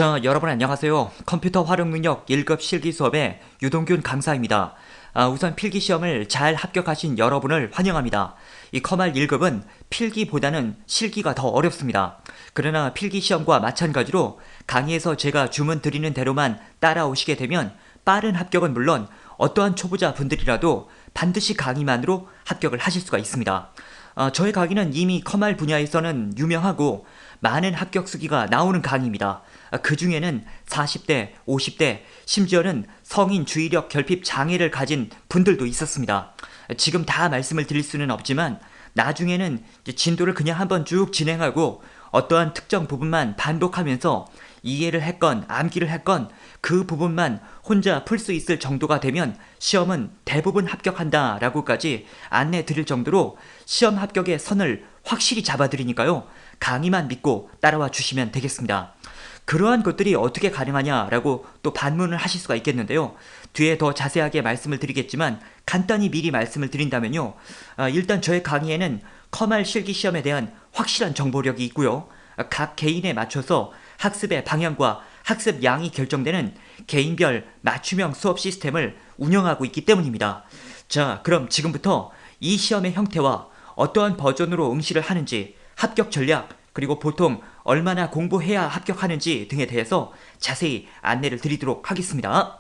여러분 안녕하세요. 컴퓨터 활용 능력 1급 실기 수업의 유동균 강사입니다. 우선 필기 시험을 잘 합격하신 여러분을 환영합니다. 이 커말 1급은 필기보다는 실기가 더 어렵습니다. 그러나 필기 시험과 마찬가지로 강의에서 제가 주문 드리는 대로만 따라오시게 되면 빠른 합격은 물론 어떠한 초보자 분들이라도 반드시 강의만으로 합격을 하실 수가 있습니다. 저의 강의는 이미 커말 분야에서는 유명하고 많은 합격 수기가 나오는 강의입니다. 그 중에는 40대, 50대, 심지어는 성인 주의력 결핍 장애를 가진 분들도 있었습니다. 지금 다 말씀을 드릴 수는 없지만 나중에는 진도를 그냥 한번 쭉 진행하고 어떠한 특정 부분만 반복하면서 이해를 했건 암기를 했건 그 부분만 혼자 풀 수 있을 정도가 되면 시험은 대부분 합격한다 라고까지 안내 드릴 정도로 시험 합격의 선을 확실히 잡아드리니까요. 강의만 믿고 따라와 주시면 되겠습니다. 그러한 것들이 어떻게 가능하냐라고 또 반문을 하실 수가 있겠는데요. 뒤에 더 자세하게 말씀을 드리겠지만 간단히 미리 말씀을 드린다면요. 일단 저의 강의에는 커말 실기시험에 대한 확실한 정보력이 있고요. 각 개인에 맞춰서 학습의 방향과 학습 양이 결정되는 개인별 맞춤형 수업 시스템을 운영하고 있기 때문입니다. 그럼 지금부터 이 시험의 형태와 어떠한 버전으로 응시를 하는지, 합격 전략, 그리고 보통 얼마나 공부해야 합격하는지 등에 대해서 자세히 안내를 드리도록 하겠습니다.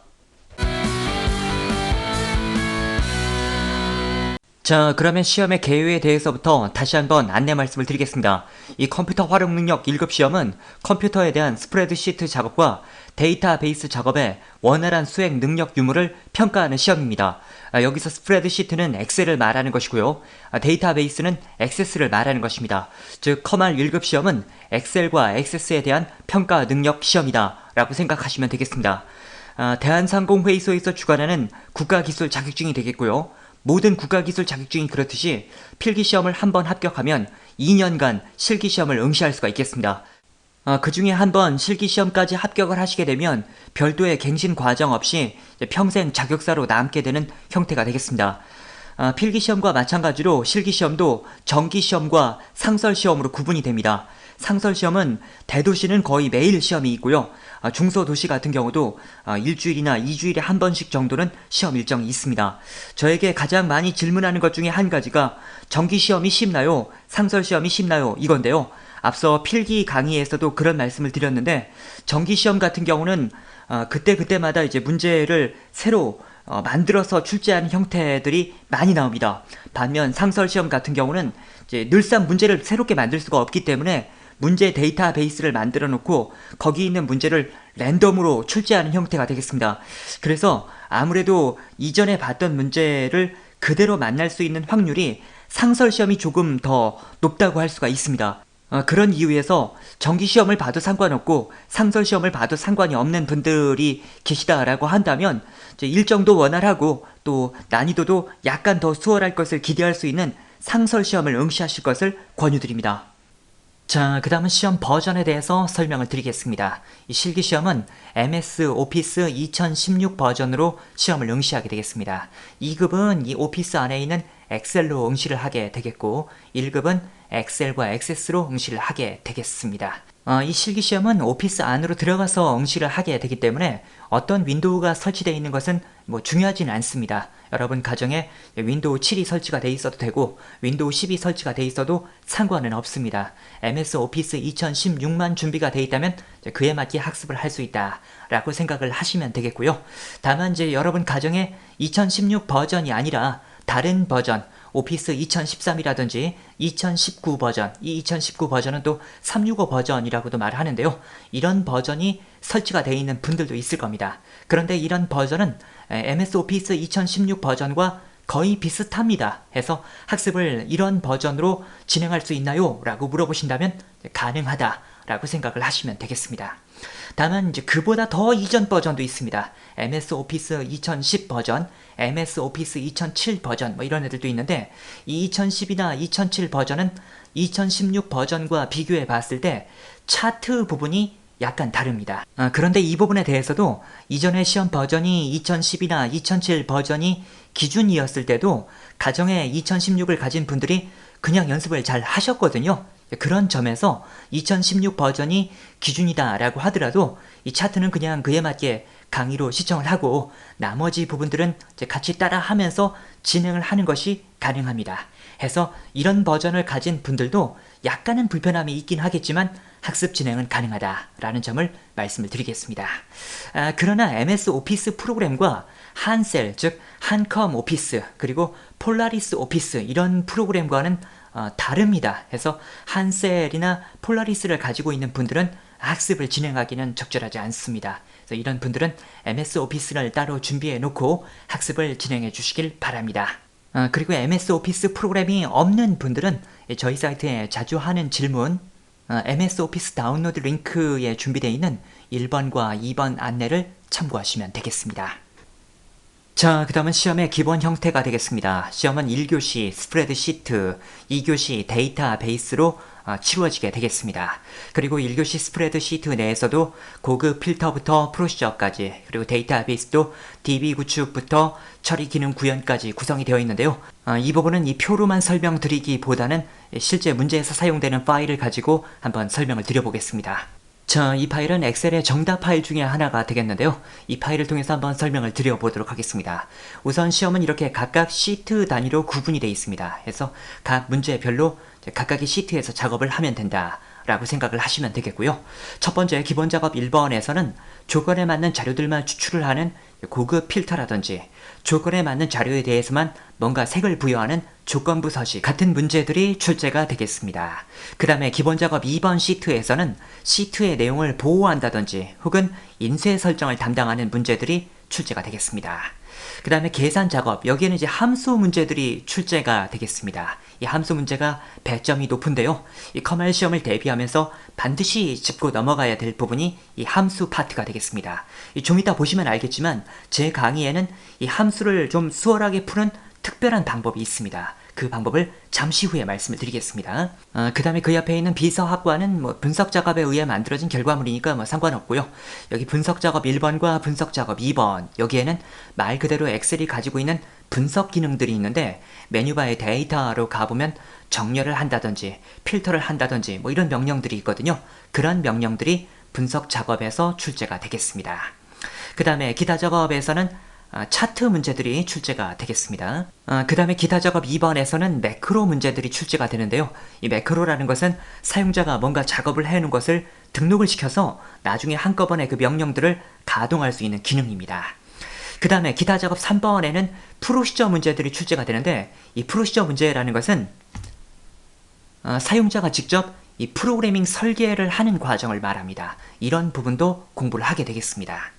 그러면 시험의 개요에 대해서부터 다시 한번 안내 말씀을 드리겠습니다. 이 컴퓨터 활용 능력 1급 시험은 컴퓨터에 대한 스프레드시트 작업과 데이터베이스 작업의 원활한 수행 능력 유무를 평가하는 시험입니다. 여기서 스프레드시트는 엑셀을 말하는 것이고요. 데이터베이스는 액세스를 말하는 것입니다. 즉 커말 1급 시험은 엑셀과 액세스에 대한 평가 능력 시험이다 라고 생각하시면 되겠습니다. 대한상공회의소에서 주관하는 국가기술 자격증이 되겠고요. 모든 국가기술 자격증이 그렇듯이 필기시험을 한번 합격하면 2년간 실기시험을 응시할 수가 있겠습니다. 그 중에 한번 실기시험까지 합격을 하시게 되면 별도의 갱신 과정 없이 평생 자격사로 남게 되는 형태가 되겠습니다. 필기시험과 마찬가지로 실기시험도 정기시험과 상설시험으로 구분이 됩니다. 상설시험은 대도시는 거의 매일 시험이 있고요. 중소도시 같은 경우도 일주일이나 2주일에 한 번씩 정도는 시험 일정이 있습니다. 저에게 가장 많이 질문하는 것 중에 한 가지가 정기시험이 쉽나요? 상설시험이 쉽나요? 이건데요. 앞서 필기 강의에서도 그런 말씀을 드렸는데 정기시험 같은 경우는 그때그때마다 이제 문제를 새로 만들어서 출제하는 형태들이 많이 나옵니다. 반면 상설시험 같은 경우는 이제 늘상 문제를 새롭게 만들 수가 없기 때문에 문제 데이터베이스를 만들어 놓고 거기 있는 문제를 랜덤으로 출제하는 형태가 되겠습니다. 그래서 아무래도 이전에 봤던 문제를 그대로 만날 수 있는 확률이 상설시험이 조금 더 높다고 할 수가 있습니다. 그런 이유에서 정기시험을 봐도 상관없고 상설시험을 봐도 상관이 없는 분들이 계시다라고 한다면 일정도 원활하고 또 난이도도 약간 더 수월할 것을 기대할 수 있는 상설시험을 응시하실 것을 권유드립니다. 그 다음은 시험 버전에 대해서 설명을 드리겠습니다. 이 실기시험은 MS 오피스 2016 버전으로 시험을 응시하게 되겠습니다. 2급은 이 오피스 안에 있는 엑셀로 응시를 하게 되겠고 1급은 엑셀과 액세스로 응시를 하게 되겠습니다. 이 실기시험은 오피스 안으로 들어가서 응시를 하게 되기 때문에 어떤 윈도우가 설치되어 있는 것은 중요하진 않습니다. 여러분 가정에 윈도우 7이 설치가 되어 있어도 되고 윈도우 10이 설치가 되어 있어도 상관은 없습니다. MS 오피스 2016만 준비가 되어 있다면 그에 맞게 학습을 할 수 있다 라고 생각을 하시면 되겠고요. 다만 여러분 가정에 2016 버전이 아니라 다른 버전 오피스 2013이라든지 2019 버전, 이 2019 버전은 또 365 버전이라고도 말을 하는데요. 이런 버전이 설치가 되어 있는 분들도 있을 겁니다. 그런데 이런 버전은 MS 오피스 2016 버전과 거의 비슷합니다. 해서 학습을 이런 버전으로 진행할 수 있나요? 라고 물어보신다면 가능하다 라고 생각을 하시면 되겠습니다. 다만 그보다 더 이전 버전도 있습니다. MS 오피스 2010 버전, MS 오피스 2007 버전 이런 애들도 있는데 이 2010이나 2007 버전은 2016 버전과 비교해 봤을 때 차트 부분이 약간 다릅니다. 그런데 이 부분에 대해서도 이전의 시험 버전이 2010이나 2007 버전이 기준이었을 때도 가정에 2016을 가진 분들이 그냥 연습을 잘 하셨거든요. 그런 점에서 2016 버전이 기준이다라고 하더라도 이 차트는 그냥 그에 맞게 강의로 시청을 하고 나머지 부분들은 이제 같이 따라 하면서 진행을 하는 것이 가능합니다. 해서 이런 버전을 가진 분들도 약간은 불편함이 있긴 하겠지만 학습 진행은 가능하다라는 점을 말씀을 드리겠습니다. 그러나 MS 오피스 프로그램과 한셀, 즉 한컴 오피스, 그리고 폴라리스 오피스 이런 프로그램과는 다릅니다. 해서 한셀이나 폴라리스를 가지고 있는 분들은 학습을 진행하기는 적절하지 않습니다. 그래서 이런 분들은 MS 오피스를 따로 준비해 놓고 학습을 진행해 주시길 바랍니다. 그리고 MS 오피스 프로그램이 없는 분들은 저희 사이트에 자주 하는 질문, MS 오피스 다운로드 링크에 준비되어 있는 1번과 2번 안내를 참고하시면 되겠습니다. 자, 그 다음은 시험의 기본 형태가 되겠습니다. 시험은 1교시 스프레드시트, 2교시 데이터베이스로 치루어지게 되겠습니다. 그리고 1교시 스프레드시트 내에서도 고급 필터부터 프로시저까지, 그리고 데이터베이스도 DB 구축부터 처리 기능 구현까지 구성이 되어 있는데요. 이 부분은 이 표로만 설명드리기보다는 실제 문제에서 사용되는 파일을 가지고 한번 설명을 드려보겠습니다. 자, 이 파일은 엑셀의 정답 파일 중에 하나가 되겠는데요. 이 파일을 통해서 한번 설명을 드려보도록 하겠습니다. 우선 시험은 이렇게 각각 시트 단위로 구분이 되어 있습니다. 그래서 각 문제별로 각각의 시트에서 작업을 하면 된다 라고 생각을 하시면 되겠고요. 첫 번째 기본 작업 1번에서는 조건에 맞는 자료들만 추출을 하는 고급 필터라든지 조건에 맞는 자료에 대해서만 뭔가 색을 부여하는 조건부 서식 같은 문제들이 출제가 되겠습니다. 그 다음에 기본 작업 2번 시트에서는 시트의 내용을 보호한다든지 혹은 인쇄 설정을 담당하는 문제들이 출제가 되겠습니다. 그 다음에 계산 작업, 여기에는 이제 함수 문제들이 출제가 되겠습니다. 이 함수 문제가 배점이 높은데요. 이 커멜 시험을 대비하면서 반드시 짚고 넘어가야 될 부분이 이 함수 파트가 되겠습니다. 좀 이따 보시면 알겠지만 제 강의에는 이 함수를 좀 수월하게 푸는 특별한 방법이 있습니다. 그 방법을 잠시 후에 말씀을 드리겠습니다. 그 다음에 그 옆에 있는 비서학과는 분석 작업에 의해 만들어진 결과물이니까 상관없고요. 여기 분석 작업 1번과 분석 작업 2번, 여기에는 말 그대로 엑셀이 가지고 있는 분석 기능들이 있는데 메뉴바의 데이터로 가보면 정렬을 한다든지 필터를 한다든지 이런 명령들이 있거든요. 그런 명령들이 분석 작업에서 출제가 되겠습니다. 그 다음에 기타 작업에서는 차트 문제들이 출제가 되겠습니다. 그 다음에 기타 작업 2번에서는 매크로 문제들이 출제가 되는데요. 이 매크로라는 것은 사용자가 뭔가 작업을 해놓은 것을 등록을 시켜서 나중에 한꺼번에 그 명령들을 가동할 수 있는 기능입니다. 그 다음에 기타 작업 3번에는 프로시저 문제들이 출제가 되는데 이 프로시저 문제라는 것은 사용자가 직접 이 프로그래밍 설계를 하는 과정을 말합니다. 이런 부분도 공부를 하게 되겠습니다.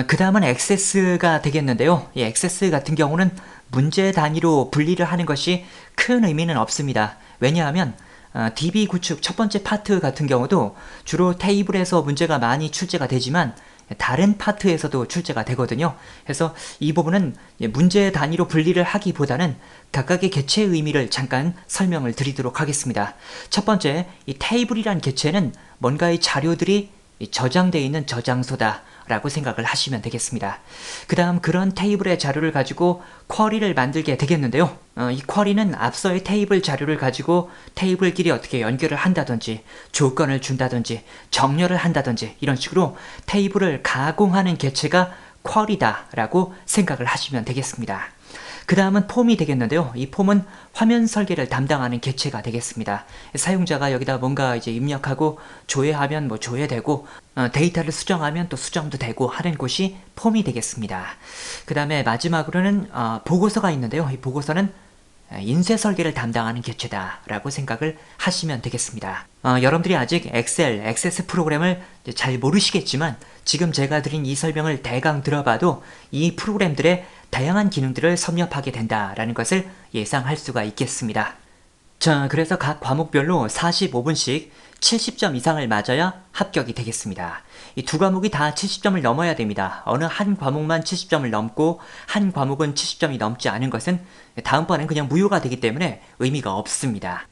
그 다음은 액세스가 되겠는데요. 이 액세스 같은 경우는 문제 단위로 분리를 하는 것이 큰 의미는 없습니다. 왜냐하면 DB 구축 첫 번째 파트 같은 경우도 주로 테이블에서 문제가 많이 출제가 되지만 다른 파트에서도 출제가 되거든요. 그래서 이 부분은 문제 단위로 분리를 하기보다는 각각의 개체 의미를 잠깐 설명을 드리도록 하겠습니다. 첫 번째, 이 테이블이란 개체는 뭔가의 자료들이 저장되어 있는 저장소다 라고 생각을 하시면 되겠습니다. 그 다음 그런 테이블의 자료를 가지고 쿼리를 만들게 되겠는데요. 이 쿼리는 앞서의 테이블 자료를 가지고 테이블끼리 어떻게 연결을 한다든지 조건을 준다든지 정렬을 한다든지 이런 식으로 테이블을 가공하는 개체가 쿼리다 라고 생각을 하시면 되겠습니다. 그 다음은 폼이 되겠는데요. 이 폼은 화면 설계를 담당하는 개체가 되겠습니다. 사용자가 여기다 뭔가 이제 입력하고 조회하면 조회되고 데이터를 수정하면 또 수정도 되고 하는 곳이 폼이 되겠습니다. 그 다음에 마지막으로는 보고서가 있는데요. 이 보고서는 인쇄 설계를 담당하는 개체다 라고 생각을 하시면 되겠습니다. 여러분들이 아직 엑셀, 액세스 프로그램을 잘 모르시겠지만 지금 제가 드린 이 설명을 대강 들어봐도 이 프로그램들의 다양한 기능들을 섭렵하게 된다라는 것을 예상할 수가 있겠습니다. 자, 그래서 각 과목별로 45분씩 70점 이상을 맞아야 합격이 되겠습니다. 이 두 과목이 다 70점을 넘어야 됩니다. 어느 한 과목만 70점을 넘고 한 과목은 70점이 넘지 않은 것은 다음번엔 그냥 무효가 되기 때문에 의미가 없습니다.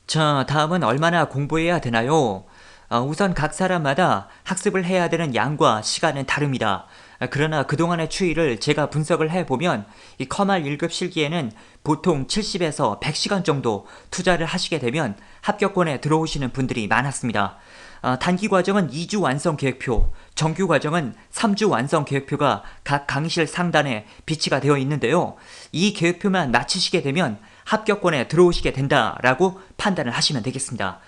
자, 다음은 얼마나 공부해야 되나요? 우선 각 사람마다 학습을 해야 되는 양과 시간은 다릅니다. 그러나 그동안의 추이를 제가 분석을 해보면 이 커말 1급 실기에는 보통 70에서 100시간 정도 투자를 하시게 되면 합격권에 들어오시는 분들이 많았습니다. 단기 과정은 2주 완성 계획표, 정규 과정은 3주 완성 계획표가 각 강의실 상단에 비치가 되어 있는데요. 이 계획표만 마치시게 되면 합격권에 들어오시게 된다라고 판단을 하시면 되겠습니다.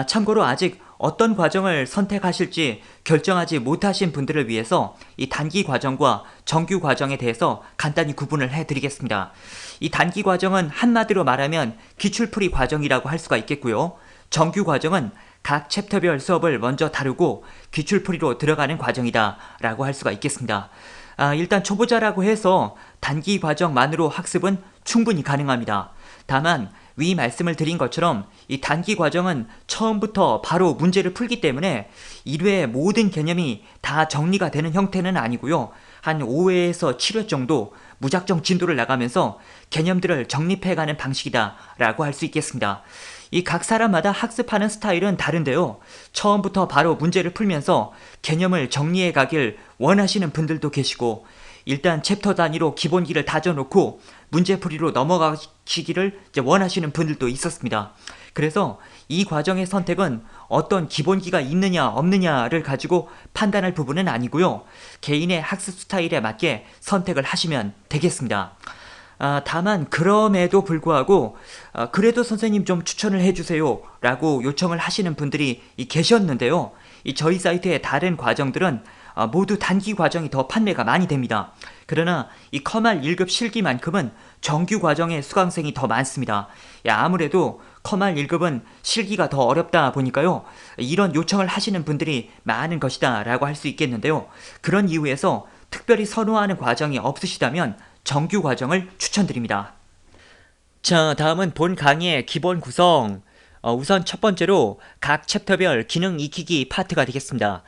참고로 아직 어떤 과정을 선택하실지 결정하지 못하신 분들을 위해서 이 단기 과정과 정규 과정에 대해서 간단히 구분을 해드리겠습니다. 이 단기 과정은 한마디로 말하면 기출풀이 과정이라고 할 수가 있겠고요. 정규 과정은 각 챕터별 수업을 먼저 다루고 기출풀이로 들어가는 과정이다 라고 할 수가 있겠습니다. 일단 초보자라고 해서 단기 과정만으로 학습은 충분히 가능합니다. 다만 위 말씀을 드린 것처럼 이 단기 과정은 처음부터 바로 문제를 풀기 때문에 1회의 모든 개념이 다 정리가 되는 형태는 아니고요. 한 5회에서 7회 정도 무작정 진도를 나가면서 개념들을 정립해가는 방식이다 라고 할 수 있겠습니다. 이 각 사람마다 학습하는 스타일은 다른데요. 처음부터 바로 문제를 풀면서 개념을 정리해 가길 원하시는 분들도 계시고 일단 챕터 단위로 기본기를 다져놓고 문제풀이로 넘어가시기를 원하시는 분들도 있었습니다. 그래서 이 과정의 선택은 어떤 기본기가 있느냐 없느냐를 가지고 판단할 부분은 아니고요. 개인의 학습 스타일에 맞게 선택을 하시면 되겠습니다. 다만 그럼에도 불구하고 그래도 선생님 좀 추천을 해주세요 라고 요청을 하시는 분들이 계셨는데요. 저희 사이트의 다른 과정들은 모두 단기 과정이 더 판매가 많이 됩니다. 그러나 이 커말 1급 실기만큼은 정규 과정의 수강생이 더 많습니다. 아무래도 커말 1급은 실기가 더 어렵다 보니까요. 이런 요청을 하시는 분들이 많은 것이다 라고 할 수 있겠는데요. 그런 이유에서 특별히 선호하는 과정이 없으시다면 정규 과정을 추천드립니다. 자, 다음은 본 강의의 기본 구성. 우선 첫 번째로 각 챕터별 기능 익히기 파트가 되겠습니다.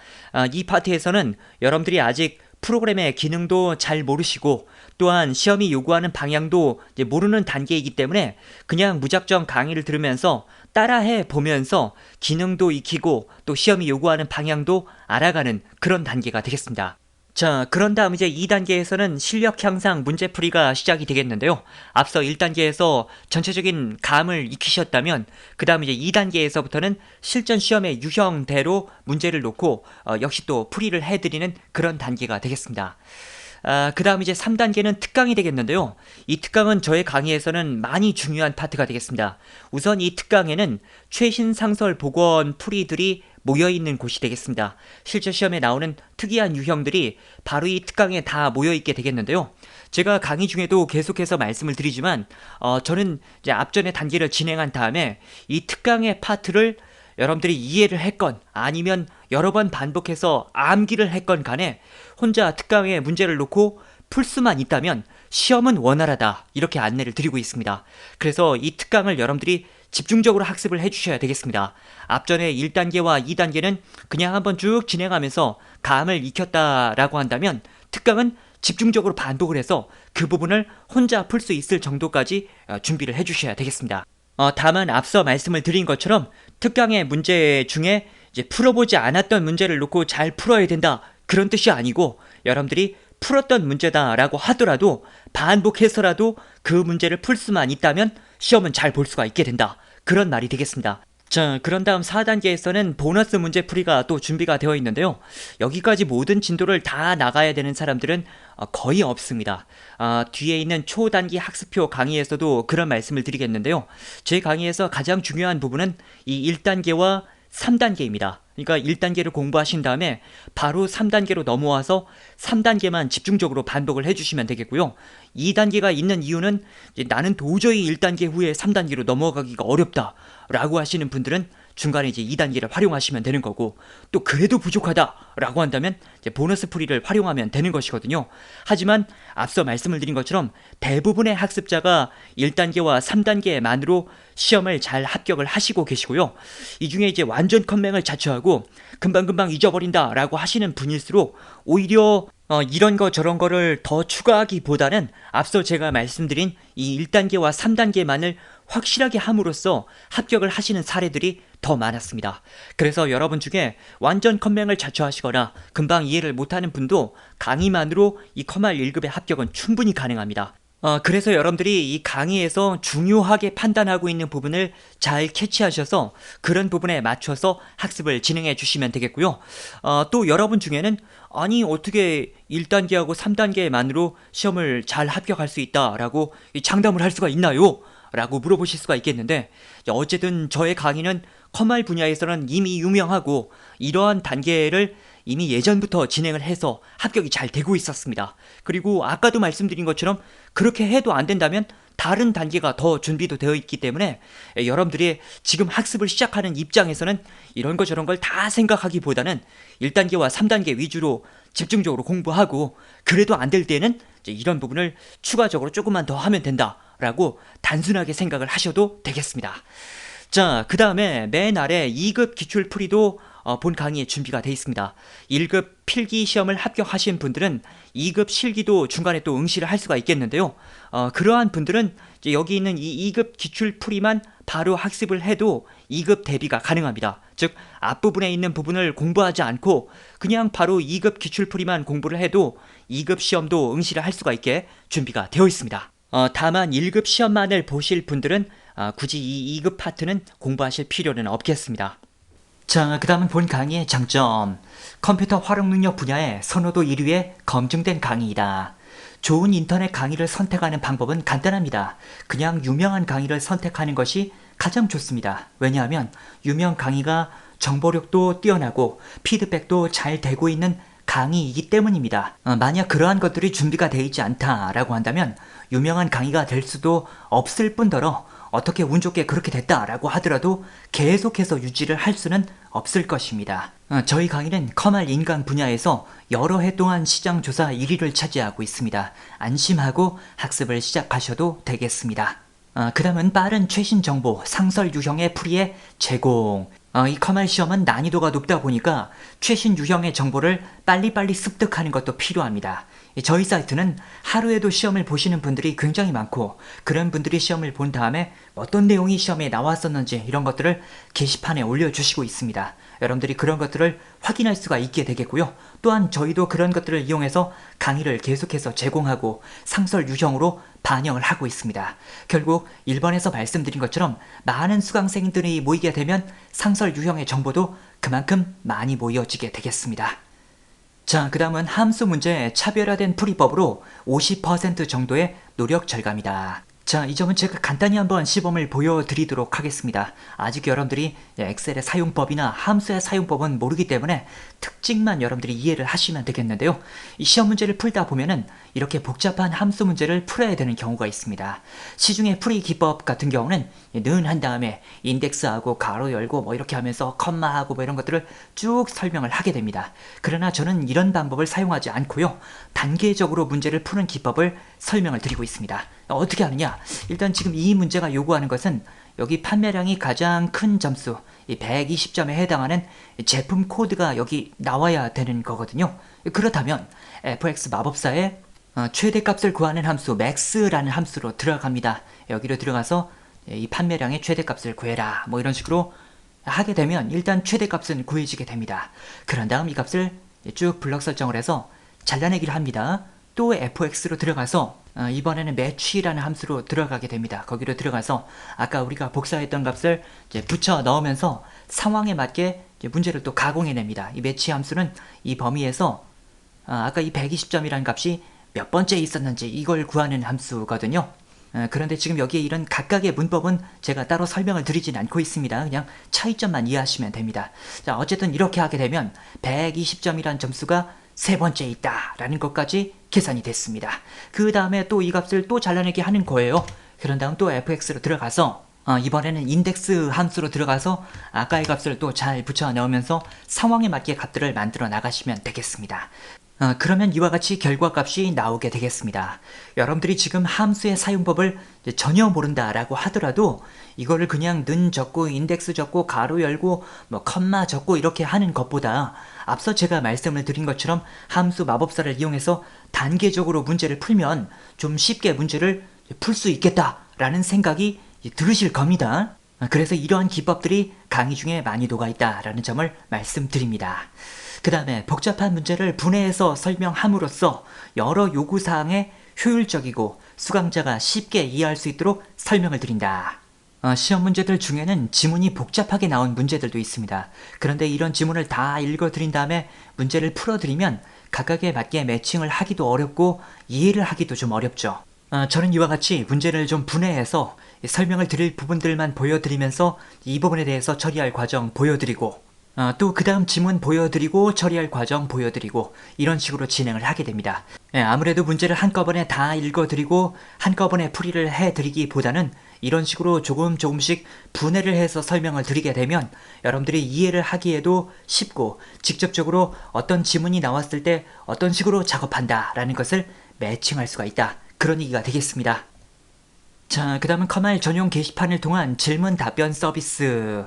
이 파트에서는 여러분들이 아직 프로그램의 기능도 잘 모르시고 또한 시험이 요구하는 방향도 모르는 단계이기 때문에 그냥 무작정 강의를 들으면서 따라해 보면서 기능도 익히고 또 시험이 요구하는 방향도 알아가는 그런 단계가 되겠습니다. 자, 그런 다음 이제 2단계에서는 실력 향상 문제풀이가 시작이 되겠는데요. 앞서 1단계에서 전체적인 감을 익히셨다면 그 다음 이제 2단계에서부터는 실전 시험의 유형대로 문제를 놓고 역시 또 풀이를 해드리는 그런 단계가 되겠습니다. 그 다음 이제 3단계는 특강이 되겠는데요. 이 특강은 저의 강의에서는 많이 중요한 파트가 되겠습니다. 우선 이 특강에는 최신 상설 복원 풀이들이 모여있는 곳이 되겠습니다. 실제 시험에 나오는 특이한 유형들이 바로 이 특강에 다 모여있게 되겠는데요. 제가 강의 중에도 계속해서 말씀을 드리지만 저는 이제 앞전의 단계를 진행한 다음에 이 특강의 파트를 여러분들이 이해를 했건 아니면 여러 번 반복해서 암기를 했건 간에 혼자 특강의 문제를 놓고 풀 수만 있다면 시험은 원활하다 이렇게 안내를 드리고 있습니다. 그래서 이 특강을 여러분들이 집중적으로 학습을 해주셔야 되겠습니다. 앞전에 1단계와 2단계는 그냥 한번 쭉 진행하면서 감을 익혔다라고 한다면 특강은 집중적으로 반복을 해서 그 부분을 혼자 풀 수 있을 정도까지 준비를 해주셔야 되겠습니다. 다만 앞서 말씀을 드린 것처럼 특강의 문제 중에 이제 풀어보지 않았던 문제를 놓고 잘 풀어야 된다 그런 뜻이 아니고 여러분들이 풀었던 문제다라고 하더라도 반복해서라도 그 문제를 풀 수만 있다면 시험은 잘 볼 수가 있게 된다 그런 말이 되겠습니다. 자, 그런 다음 4단계에서는 보너스 문제풀이가 또 준비가 되어 있는데요. 여기까지 모든 진도를 다 나가야 되는 사람들은 거의 없습니다. 뒤에 있는 초단기 학습표 강의에서도 그런 말씀을 드리겠는데요. 제 강의에서 가장 중요한 부분은 이 1단계와 3단계입니다. 그러니까 1단계를 공부하신 다음에 바로 3단계로 넘어와서 3단계만 집중적으로 반복을 해주시면 되겠고요. 2단계가 있는 이유는 이제 나는 도저히 1단계 후에 3단계로 넘어가기가 어렵다 라고 하시는 분들은 중간에 이제 2단계를 활용하시면 되는 거고 또 그래도 부족하다 라고 한다면 이제 보너스 풀이를 활용하면 되는 것이거든요. 하지만 앞서 말씀을 드린 것처럼 대부분의 학습자가 1단계와 3단계만으로 시험을 잘 합격을 하시고 계시고요. 이 중에 이제 완전 컴맹을 자처하고 금방금방 잊어버린다 라고 하시는 분일수록 오히려 이런 거 저런 거를 더 추가하기보다는 앞서 제가 말씀드린 이 1단계와 3단계만을 확실하게 함으로써 합격을 하시는 사례들이 더 많았습니다. 그래서 여러분 중에 완전 컴맹을 자처하시거나 금방 이해를 못하는 분도 강의만으로 이 컴알 1급의 합격은 충분히 가능합니다. 그래서 여러분들이 이 강의에서 중요하게 판단하고 있는 부분을 잘 캐치하셔서 그런 부분에 맞춰서 학습을 진행해 주시면 되겠고요. 또 여러분 중에는 아니 어떻게 1단계하고 3단계만으로 시험을 잘 합격할 수 있다라고 장담을 할 수가 있나요? 라고 물어보실 수가 있겠는데 어쨌든 저의 강의는 컴알 분야에서는 이미 유명하고 이러한 단계를 이미 예전부터 진행을 해서 합격이 잘 되고 있었습니다. 그리고 아까도 말씀드린 것처럼 그렇게 해도 안 된다면 다른 단계가 더 준비도 되어 있기 때문에 여러분들이 지금 학습을 시작하는 입장에서는 이런 거 저런 걸 다 생각하기보다는 1단계와 3단계 위주로 집중적으로 공부하고 그래도 안 될 때는 이런 부분을 추가적으로 조금만 더 하면 된다라고 단순하게 생각을 하셔도 되겠습니다. 자, 그 다음에 맨 아래 2급 기출풀이도 본 강의에 준비가 되어 있습니다. 1급 필기 시험을 합격하신 분들은 2급 실기도 중간에 또 응시를 할 수가 있겠는데요. 그러한 분들은 이제 여기 있는 이 2급 기출풀이만 바로 학습을 해도 2급 대비가 가능합니다. 즉 앞부분에 있는 부분을 공부하지 않고 그냥 바로 2급 기출풀이만 공부를 해도 2급 시험도 응시를 할 수가 있게 준비가 되어 있습니다. 다만 1급 시험만을 보실 분들은 굳이 이 2급 파트는 공부하실 필요는 없겠습니다. 자, 그 다음은 본 강의의 장점. 컴퓨터 활용 능력 분야의 선호도 1위의 검증된 강의이다. 좋은 인터넷 강의를 선택하는 방법은 간단합니다. 그냥 유명한 강의를 선택하는 것이 가장 좋습니다. 왜냐하면 유명 강의가 정보력도 뛰어나고 피드백도 잘 되고 있는 강의이기 때문입니다. 만약 그러한 것들이 준비가 되어 있지 않다라고 한다면 유명한 강의가 될 수도 없을 뿐더러 어떻게 운 좋게 그렇게 됐다라고 하더라도 계속해서 유지를 할 수는 없을 것입니다. 저희 강의는 컴알 인강 분야에서 여러 해 동안 시장 조사 1위를 차지하고 있습니다. 안심하고 학습을 시작하셔도 되겠습니다. 그 다음은 빠른 최신 정보 상설 유형의 풀이의 제공. 이 컴알 시험은 난이도가 높다 보니까 최신 유형의 정보를 빨리빨리 습득하는 것도 필요합니다. 저희 사이트는 하루에도 시험을 보시는 분들이 굉장히 많고 그런 분들이 시험을 본 다음에 어떤 내용이 시험에 나왔었는지 이런 것들을 게시판에 올려주시고 있습니다. 여러분들이 그런 것들을 확인할 수가 있게 되겠고요. 또한 저희도 그런 것들을 이용해서 강의를 계속해서 제공하고 상설 유형으로 반영을 하고 있습니다. 결국 1번에서 말씀드린 것처럼 많은 수강생들이 모이게 되면 상설 유형의 정보도 그만큼 많이 모여지게 되겠습니다. 자, 그 다음은 함수 문제 차별화된 풀이법으로 50% 정도의 노력 절감이다. 자, 이 점은 제가 간단히 한번 시범을 보여드리도록 하겠습니다. 아직 여러분들이 엑셀의 사용법이나 함수의 사용법은 모르기 때문에 특징만 여러분들이 이해를 하시면 되겠는데요. 이 시험 문제를 풀다 보면은 이렇게 복잡한 함수 문제를 풀어야 되는 경우가 있습니다. 시중의 풀이 기법 같은 경우는 는 한 다음에 인덱스하고 가로 열고 뭐 이렇게 하면서 컴마하고 뭐 이런 것들을 쭉 설명을 하게 됩니다. 그러나 저는 이런 방법을 사용하지 않고요. 단계적으로 문제를 푸는 기법을 설명을 드리고 있습니다. 어떻게 하느냐? 일단 지금 이 문제가 요구하는 것은 여기 판매량이 가장 큰 점수, 이 120점에 해당하는 제품 코드가 여기 나와야 되는 거거든요. 그렇다면 fx 마법사의 최대값을 구하는 함수 max라는 함수로 들어갑니다. 여기로 들어가서 이 판매량의 최대값을 구해라 뭐 이런 식으로 하게 되면 일단 최대값은 구해지게 됩니다. 그런 다음 이 값을 쭉 블럭 설정을 해서 잘라내기를 합니다. 또 fx로 들어가서 이번에는 match라는 함수로 들어가게 됩니다. 거기로 들어가서 아까 우리가 복사했던 값을 이제 붙여 넣으면서 상황에 맞게 이제 문제를 또 가공해냅니다. 이 match 함수는 이 범위에서 아까 이 120점이라는 값이 몇 번째 있었는지 이걸 구하는 함수거든요. 그런데 지금 여기에 이런 각각의 문법은 제가 따로 설명을 드리진 않고 있습니다. 그냥 차이점만 이해하시면 됩니다. 자, 어쨌든 이렇게 하게 되면 120점이라는 점수가 세 번째 있다 라는 것까지 계산이 됐습니다. 그 다음에 또 이 값을 또 잘라내기 하는 거예요. 그런 다음 또 fx로 들어가서 이번에는 인덱스 함수로 들어가서 아까의 값을 또 잘 붙여 넣으면서 상황에 맞게 값들을 만들어 나가시면 되겠습니다. 그러면 이와 같이 결과값이 나오게 되겠습니다. 여러분들이 지금 함수의 사용법을 전혀 모른다라고 하더라도 이거를 그냥 는 적고 인덱스 적고 가로 열고 뭐 컴마 적고 이렇게 하는 것보다 앞서 제가 말씀을 드린 것처럼 함수 마법사를 이용해서 단계적으로 문제를 풀면 좀 쉽게 문제를 풀 수 있겠다라는 생각이 들으실 겁니다. 그래서 이러한 기법들이 강의 중에 많이 녹아있다라는 점을 말씀드립니다. 그 다음에 복잡한 문제를 분해해서 설명함으로써 여러 요구사항에 효율적이고 수강자가 쉽게 이해할 수 있도록 설명을 드린다. 시험 문제들 중에는 지문이 복잡하게 나온 문제들도 있습니다. 그런데 이런 지문을 다 읽어드린 다음에 문제를 풀어드리면 각각에 맞게 매칭을 하기도 어렵고 이해를 하기도 좀 어렵죠. 저는 이와 같이 문제를 좀 분해해서 설명을 드릴 부분들만 보여드리면서 이 부분에 대해서 처리할 과정 보여드리고 또 그 다음 지문 보여드리고 처리할 과정 보여드리고 이런 식으로 진행을 하게 됩니다. 아무래도 문제를 한꺼번에 다 읽어드리고 한꺼번에 풀이를 해드리기보다는 이런 식으로 조금씩 분해를 해서 설명을 드리게 되면 여러분들이 이해를 하기에도 쉽고 직접적으로 어떤 지문이 나왔을 때 어떤 식으로 작업한다 라는 것을 매칭할 수가 있다. 그런 얘기가 되겠습니다. 자, 그 다음은 커말 전용 게시판을 통한 질문 답변 서비스.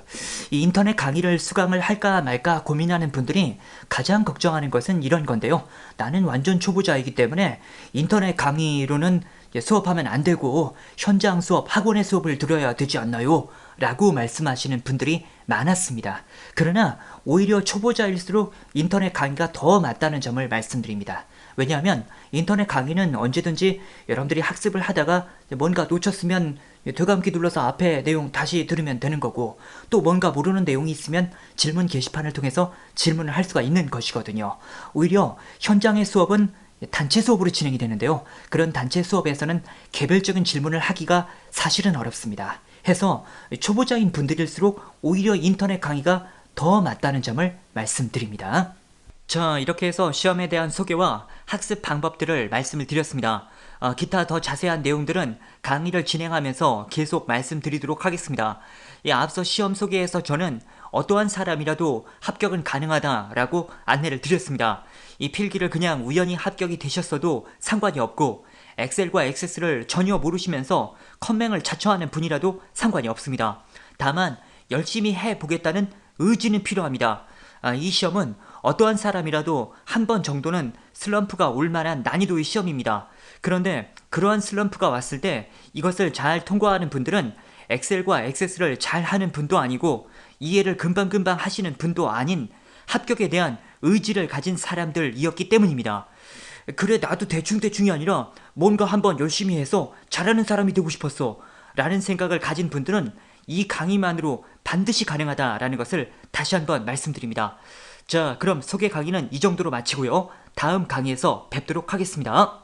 이 인터넷 강의를 수강을 할까 말까 고민하는 분들이 가장 걱정하는 것은 이런 건데요. 나는 완전 초보자이기 때문에 인터넷 강의로는 수업하면 안 되고 현장 수업, 학원의 수업을 들어야 되지 않나요? 라고 말씀하시는 분들이 많았습니다. 그러나 오히려 초보자일수록 인터넷 강의가 더 맞다는 점을 말씀드립니다. 왜냐하면 인터넷 강의는 언제든지 여러분들이 학습을 하다가 뭔가 놓쳤으면 되감기 눌러서 앞에 내용 다시 들으면 되는 거고 또 뭔가 모르는 내용이 있으면 질문 게시판을 통해서 질문을 할 수가 있는 것이거든요. 오히려 현장의 수업은 단체 수업으로 진행이 되는데요. 그런 단체 수업에서는 개별적인 질문을 하기가 사실은 어렵습니다. 해서 초보자인 분들일수록 오히려 인터넷 강의가 더 맞다는 점을 말씀드립니다. 자, 이렇게 해서 시험에 대한 소개와 학습 방법들을 말씀을 드렸습니다. 기타 더 자세한 내용들은 강의를 진행하면서 계속 말씀드리도록 하겠습니다. 앞서 시험 소개에서 저는 어떠한 사람이라도 합격은 가능하다라고 안내를 드렸습니다. 이 필기를 그냥 우연히 합격이 되셨어도 상관이 없고 엑셀과 액세스를 전혀 모르시면서 컴맹을 자처하는 분이라도 상관이 없습니다. 다만 열심히 해보겠다는 의지는 필요합니다. 이 시험은 어떠한 사람이라도 한 번 정도는 슬럼프가 올 만한 난이도의 시험입니다. 그런데 그러한 슬럼프가 왔을 때 이것을 잘 통과하는 분들은 엑셀과 액세스를 잘 하는 분도 아니고 이해를 금방금방 하시는 분도 아닌 합격에 대한 의지를 가진 사람들이었기 때문입니다. 그래, 나도 대충대충이 아니라 뭔가 한번 열심히 해서 잘하는 사람이 되고 싶었어 라는 생각을 가진 분들은 이 강의만으로 반드시 가능하다라는 것을 다시 한번 말씀드립니다. 자, 그럼 소개 강의는 이 정도로 마치고요. 다음 강의에서 뵙도록 하겠습니다.